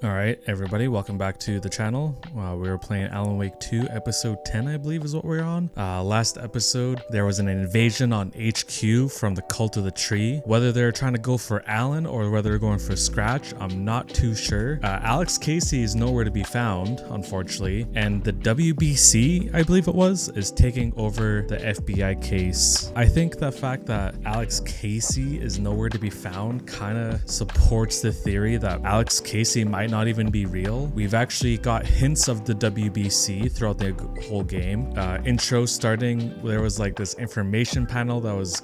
Alright, everybody, welcome back to the channel. We were playing Alan Wake 2, episode 10, I believe is what we're on. Last episode, there was an invasion on HQ from the Cult of the Tree. Whether they're trying to go for Alan or whether they're going for Scratch, I'm not too sure. Alex Casey is nowhere to be found, unfortunately, and the WBC, I believe it was, is taking over the FBI case. I think the fact that Alex Casey is nowhere to be found kind of supports the theory that Alex Casey might not even be real. We've actually got hints of the WBC throughout the whole game. Intro starting, there was like this information panel that was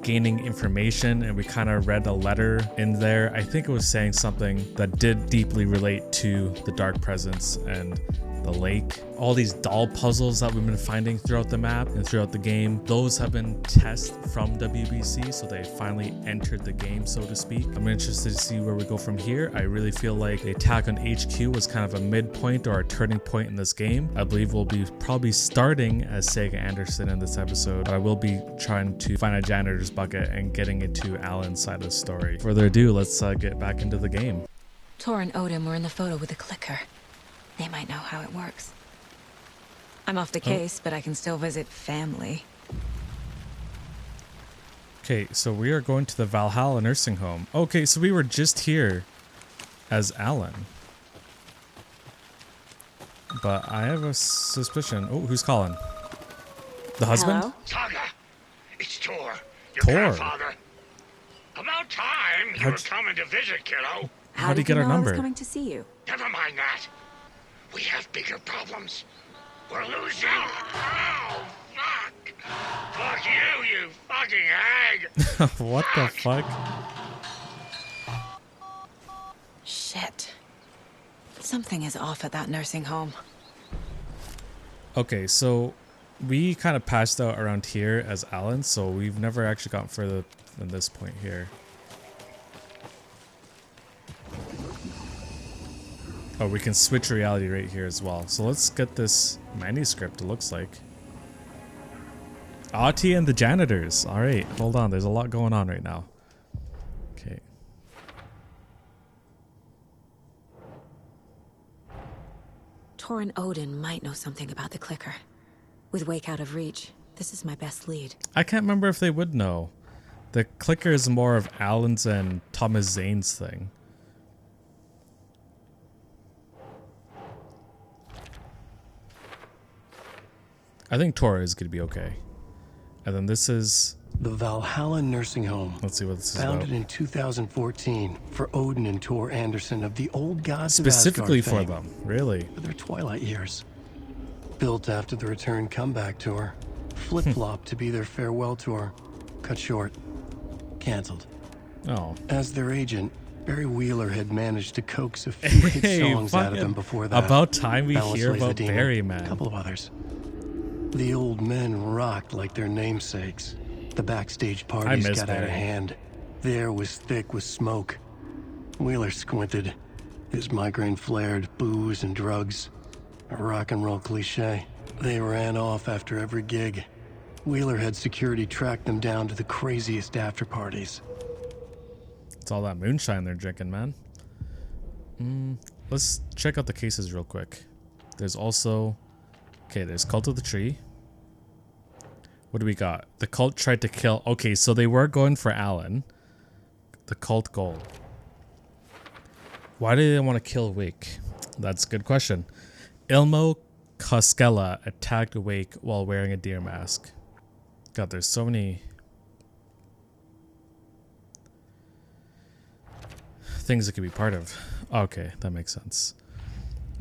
gaining information, and we kind of read a letter in there. I think it was saying something that did deeply relate to the Dark Presence and the lake. All these doll puzzles that we've been finding throughout the map and throughout the game, those have been tests from WBC, so they finally entered the game, so to speak. I'm interested to see where we go from here. I really feel like the attack on HQ was kind of a midpoint or a turning point in this game. I believe we'll be probably starting as Sega Anderson in this episode, but I will be trying to find a janitor's bucket and getting into Alan's side of the story. Further ado, let's get back into the game. Tor and Odin were in the photo with the clicker. They might know how it works. I'm off the case, but I can still visit family. Okay, so we are going to the Valhalla nursing home. Okay, so we were just here as Alan. But I have a suspicion. Oh, who's calling? The husband? Hello? Saga, it's Tor, your Tor. grandfather. About time you were coming to visit, kiddo. How'd he get our know I number? was coming to see you? Never mind that. We have bigger problems. We're losing. Oh, fuck. Fuck you, you fucking hag. What the fuck? Shit. Something is off at that nursing home. Okay, so we kind of passed out around here as Alan, so we've never actually gotten further than this point here. Oh, we can switch reality right here as well. So let's get this manuscript, it looks like. Auntie and the janitors. All right, hold on. There's a lot going on right now. Okay. Tor and Odin might know something about the clicker. With Wake out of reach, this is my best lead. I can't remember if they would know. The clicker is more of Alan's and Thomas Zane's thing. I think Tor is going to be okay. And then this is... The Valhalla Nursing Home. Let's see what this is Founded about. in 2014 for Odin and Tor Anderson of the Old Gods of Specifically Asgard for fame, them, really. for their twilight years. Built after the return comeback tour. Flip-flopped to be their farewell tour. Cut short. Cancelled. Oh. As their agent, Barry Wheeler had managed to coax a few hit songs out of them before that. About time we Balance hear Lays the about Demon, Barry, a man. couple of others. The old men rocked like their namesakes. The backstage parties miss got out of Barry. hand. The air was thick with smoke. Wheeler squinted. His migraine flared, booze and drugs. A rock and roll cliche. They ran off after every gig. Wheeler had security track them down to the craziest after parties. It's all that moonshine they're drinking, man. Let's check out the cases real quick. There's also... Okay, there's Cult of the Tree. What do we got? The cult tried to kill... Okay, so they were going for Alan. The cult goal. Why did they want to kill Wake? That's a good question. Ilmo Koskela attacked Wake while wearing a deer mask. God, there's so many... things that could be part of. Okay, that makes sense.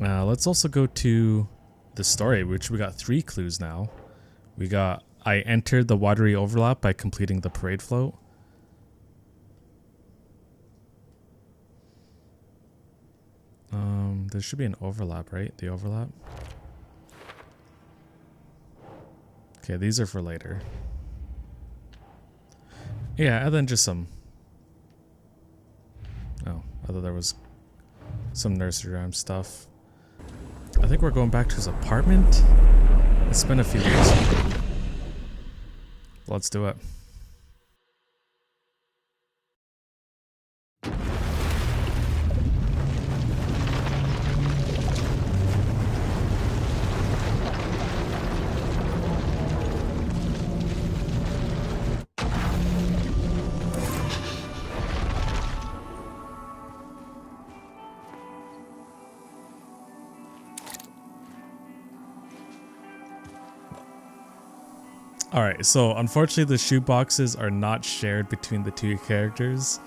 Let's also go to the story, which we got 3 clues now. We got I entered the watery overlap by completing the parade float. There should be an overlap, right? The overlap. Okay, these are for later. Yeah, and then just some... Oh, I thought there was some nursery rhyme stuff. I think we're going back to his apartment. It's been a few years. Let's do it. All right, so unfortunately the shoe boxes are not shared between the two characters,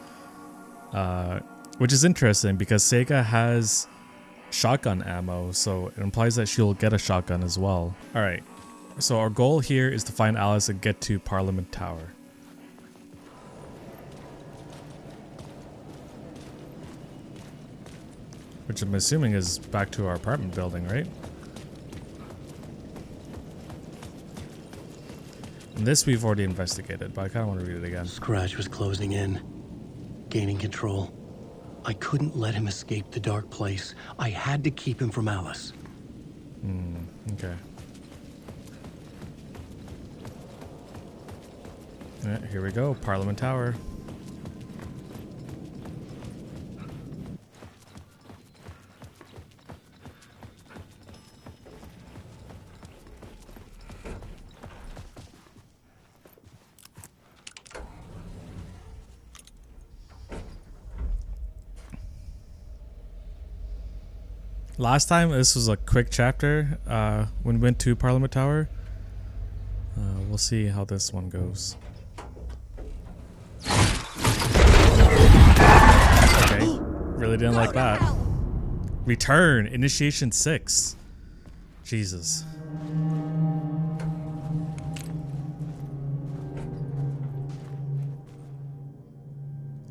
which is interesting because Sega has shotgun ammo, so it implies that she'll get a shotgun as well. All right, so our goal here is to find Alice and get to Parliament Tower. Which I'm assuming is back to our apartment building, right? And this we've already investigated, but I kind of want to read it again. Scratch was closing in, gaining control. I couldn't let him escape the dark place. I had to keep him from Alice. Okay. Yeah, here we go, Parliament Tower. Last time, this was a quick chapter when we went to Parliament Tower. We'll see how this one goes. Okay, really didn't like that. Return, Initiation 6. Jesus.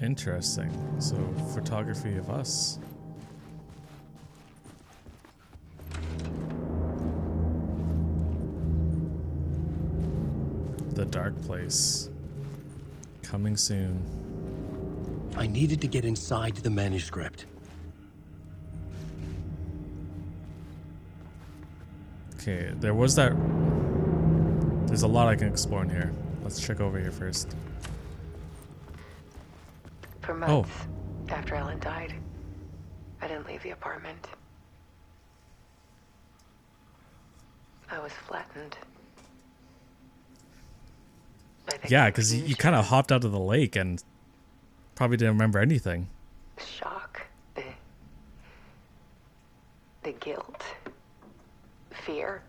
Interesting. So, photography of us. The dark place. Coming soon. I needed to get inside the manuscript. Okay, there was that. There's a lot I can explore in here. Let's check over here first. For months after Ellen died, I didn't leave the apartment. I was flattened. Yeah, because you kind of hopped out of the lake and probably didn't remember anything. Shock, the guilt, fear.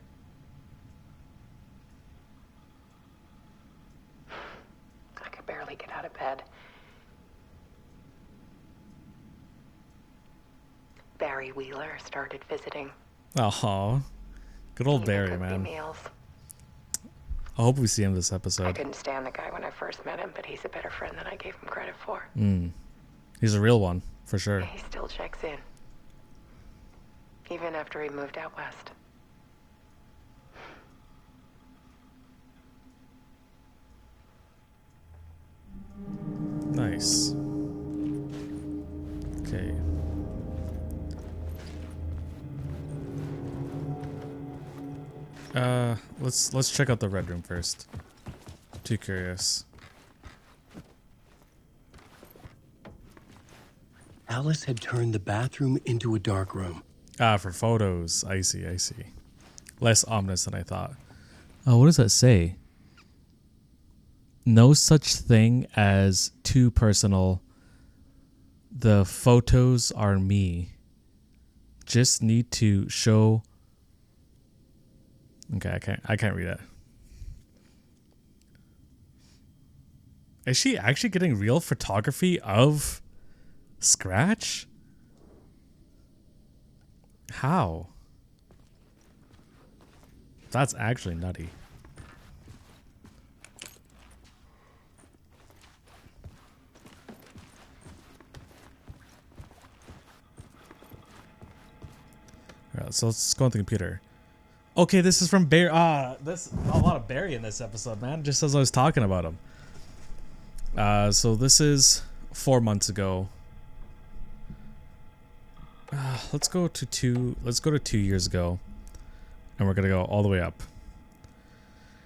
I could barely get out of bed. Barry Wheeler started visiting. Oh, good old He Barry, cooked me man. meals. I hope we see him this I episode. couldn't stand the guy when I first met him, but he's a better friend than I gave him credit for. He's a real one, for sure. He still checks in, even after he moved out west. Nice. Okay. Let's check out the red room first. Too curious. Alice had turned the bathroom into a dark room. Ah, for photos. I see, I see. Less ominous than I thought. Oh, what does that say? No such thing as too personal. The photos are me. Just need to show. Okay, I can't read it. Is she actually getting real photography of Scratch? How? That's actually nutty. Alright, so let's go on the computer. Okay, this is from Barry. There's a lot of Barry in this episode, man. Just as I was talking about him. So this is 4 months ago. Let's go to 2 years ago, and we're gonna go all the way up.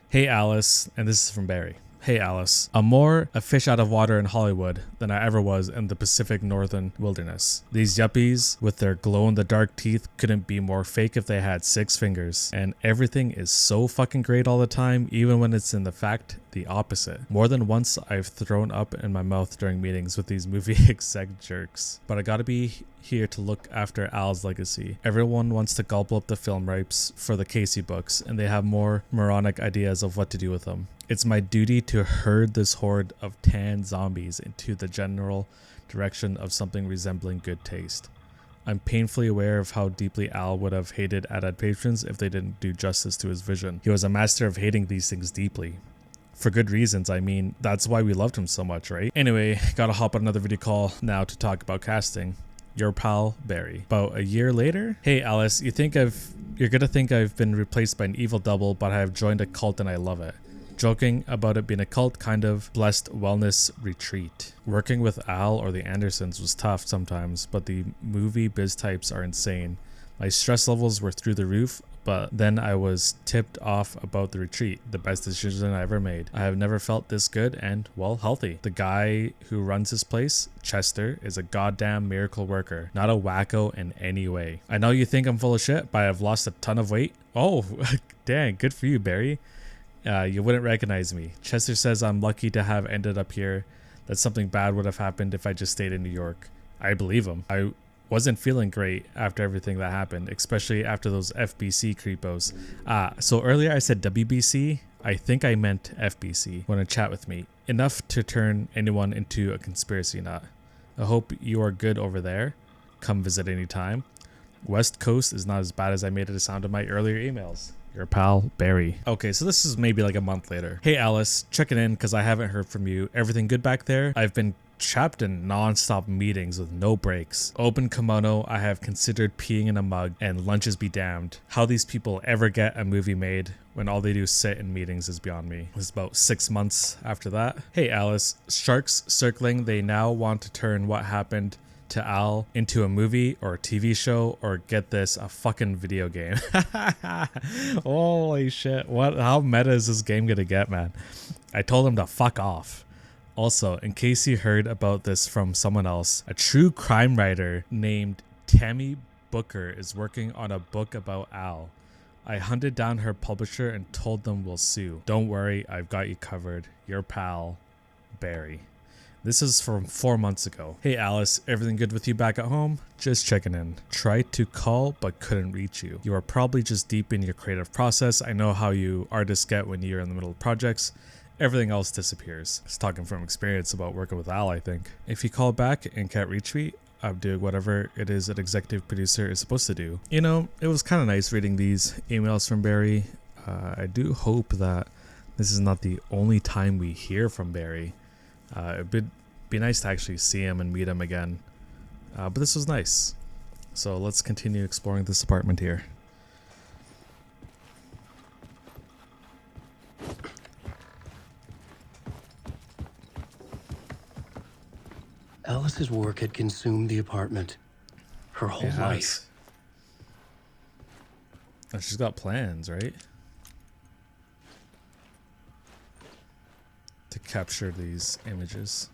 Hey Alice, and this is from Barry. Hey Alice, I'm more a fish out of water in Hollywood than I ever was in the Pacific Northern wilderness. These yuppies with their glow-in-the-dark teeth couldn't be more fake if they had 6 fingers. And everything is so fucking great all the time, even when it's in the fact the opposite. More than once I've thrown up in my mouth during meetings with these movie exec jerks. But I gotta be here to look after Al's legacy. Everyone wants to gobble up the film rights for the Casey books, and they have more moronic ideas of what to do with them. It's my duty to herd this horde of tan zombies into the general direction of something resembling good taste. I'm painfully aware of how deeply Al would have hated adaptations if they didn't do justice to his vision. He was a master of hating these things deeply. For good reasons, I mean, that's why we loved him so much, right? Anyway, gotta hop on another video call now to talk about casting. Your pal, Barry. About a year later? Hey Alice, you're gonna think I've been replaced by an evil double, but I have joined a cult and I love it. Joking about it being a cult kind of blessed wellness retreat. Working with Al or the Andersons was tough sometimes, but the movie biz types are insane. My stress levels were through the roof, but then I was tipped off about the retreat. The best decision I ever made. I have never felt this good and, well, healthy. The guy who runs this place, Chester, is a goddamn miracle worker. Not a wacko in any way. I know you think I'm full of shit, but I've lost a ton of weight. Oh, dang, good for you, Barry. You wouldn't recognize me. Chester says I'm lucky to have ended up here, that something bad would have happened if I just stayed in New York. I believe him. I wasn't feeling great after everything that happened, especially after those FBC creepos. So earlier I said WBC. I think I meant FBC. Want to chat with me? Enough to turn anyone into a conspiracy nut. I hope you are good over there. Come visit anytime. West Coast is not as bad as I made it sound in my earlier emails. Your pal, Barry. Okay, so this is maybe like a month later. Hey Alice, checking in because I haven't heard from you. Everything good back there? I've been trapped in non-stop meetings with no breaks. Open kimono, I have considered peeing in a mug, and lunches be damned. How these people ever get a movie made when all they do is sit in meetings is beyond me. It was about 6 months after that. Hey Alice, sharks circling, they now want to turn what happened to Al into a movie or a TV show, or get this, a fucking video game. Holy shit, how meta is this game gonna get, man? I told him to fuck off. Also, in case you heard about this from someone else, a true crime writer named Tammy Booker is working on a book about Al. I hunted down her publisher and told them we'll sue. Don't worry, I've got you covered. Your pal, Barry. This is from 4 months ago. Hey Alice, everything good with you back at home? Just checking in. Tried to call but couldn't reach you. You are probably just deep in your creative process. I know how you artists get when you're in the middle of projects. Everything else disappears. Just talking from experience about working with Al, I think. If you call back and can't reach me, I'm doing whatever it is an executive producer is supposed to do. You know, it was kind of nice reading these emails from Barry. I do hope that this is not the only time we hear from Barry. It'd be nice to actually see him and meet him again. But this was nice. So let's continue exploring this apartment here. Alice's work had consumed the apartment. Her whole life. Oh, she's got plans, right? To capture these images.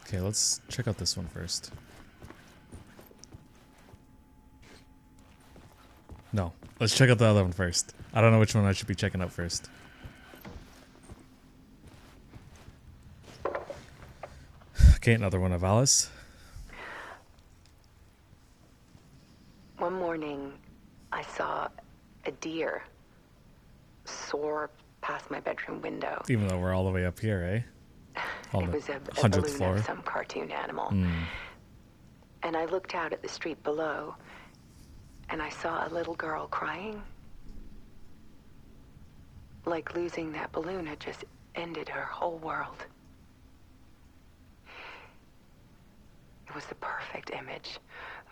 Okay, let's check out this one first. No, let's check out the other one first. I don't know which one I should be checking out first. Okay, another one of Alice. One morning, I saw a deer soar past my bedroom window. Even though we're all the way up here, eh? It was a 100th balloon floor. of some cartoon animal. And I looked out at the street below, and I saw a little girl crying. Like losing that balloon had just ended her whole world. It was the perfect image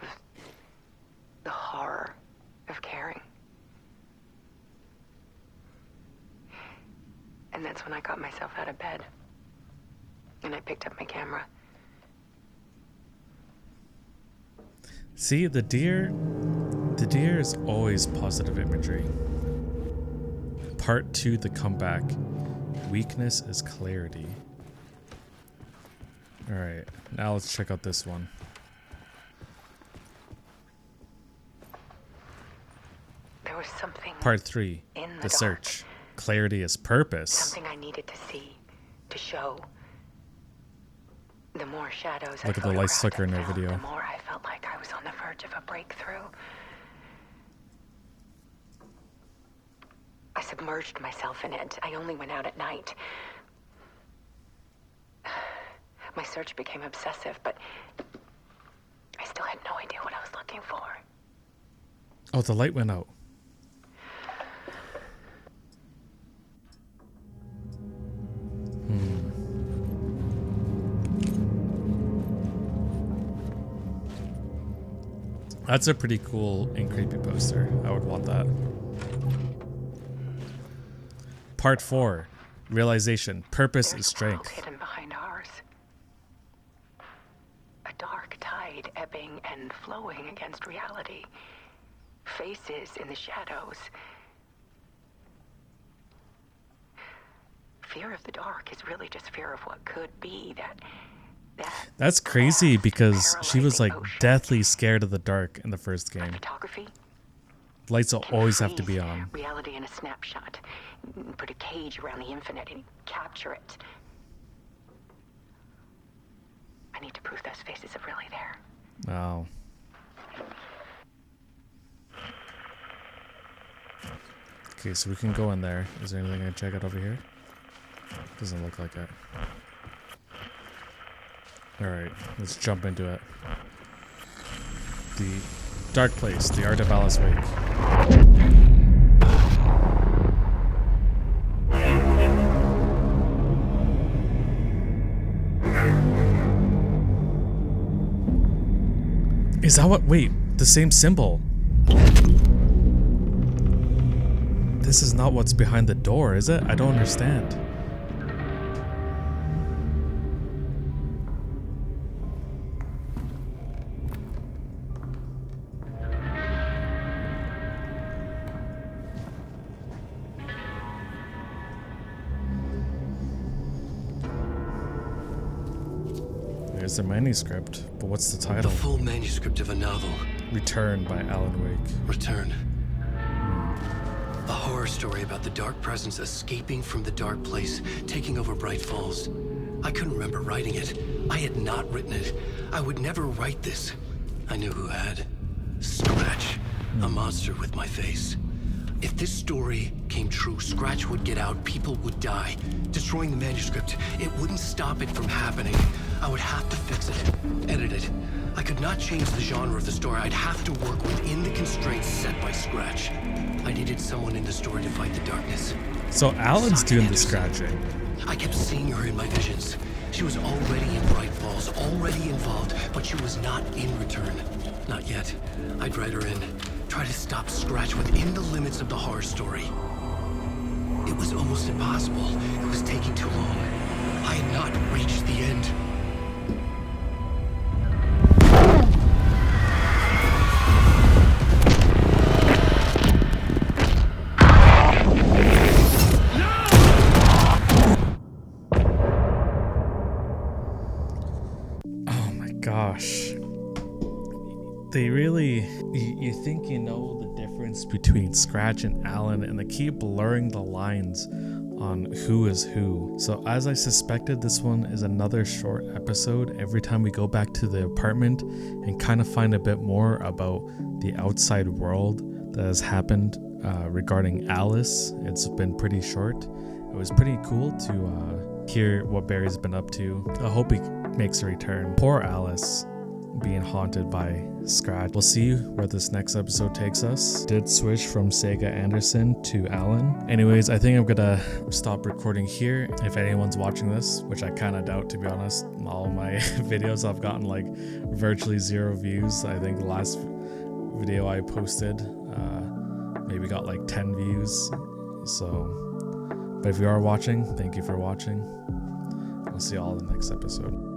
of the horror of caring. And that's when I got myself out of bed. And I picked up my camera. See, the deer is always positive imagery. Part 2, the comeback. Weakness is clarity. Alright, now let's check out this one. Part 3. In The the search. Clarity is purpose. Something I needed to see, to show. The more shadows Look I at the light photographed flicker in and her found, video. the more I felt like I was on the verge of a breakthrough. I submerged myself in it. I only went out at night. My search became obsessive, but I still had no idea what I was looking for. Oh, the light went out. That's a pretty cool and creepy poster. I would want that. Part 4. Realization. Purpose There's is a world strength. hidden behind ours. A dark tide ebbing and flowing against reality. Faces in the shadows. Fear of the dark is really just fear of what could be. That's crazy vast, because she was like paralyzing ocean. deathly scared of the dark in the first But game. photography Lights will can always have to freeze be on. reality in a snapshot. Put a cage around the infinite and capture it. I need to prove those faces are really there. Wow. Okay, so we can go in there. Is there anything I can check out over here? Doesn't look like it. Alright, let's jump into it. The dark place, the art of alanwake. Is that what? Wait, the same symbol. This is not what's behind the door, is it? I don't understand. There's the manuscript, but what's the The title? full manuscript of a novel. Return by Alan Wake. Return. A horror story about the dark presence escaping from the dark place, taking over Bright Falls. I couldn't remember writing it. I had not written it. I would never write this. I knew who had. Scratch. A monster with my face. If this story came true, Scratch would get out, people would die. Destroying the manuscript, it wouldn't stop it from happening. I would have to fix it, edit it. I could not change the genre of the story. I'd have to work within the constraints set by Scratch. I needed someone in the story to fight the darkness. So Alan's Sonia doing the Anderson. scratching. I kept seeing her in my visions. She was already in Bright Falls, already involved, but she was not in Return. Not yet. I'd write her in. Try to stop Scratch within the limits of the horror story. It was almost impossible. It was taking too long. I had not reached the end. Oh my gosh. They really, you think you know the difference between Scratch and Alan, and they keep blurring the lines on who is who. So as I suspected, this one is another short episode. Every time we go back to the apartment and kind of find a bit more about the outside world that has happened regarding Alice, it's been pretty short. It was pretty cool to hear what Barry's been up to. I hope he makes a return. Poor Alice being haunted by Scratch. We'll see where this next episode takes us. Did switch from Sega Anderson to Alan. Anyways, I think I'm gonna stop recording here. If anyone's watching this, which I kind of doubt, to be honest, all my videos I've gotten like virtually 0 views. I think the last video I posted maybe got like 10 views. So, but if you are watching, thank you for watching. I'll see you all in the next episode.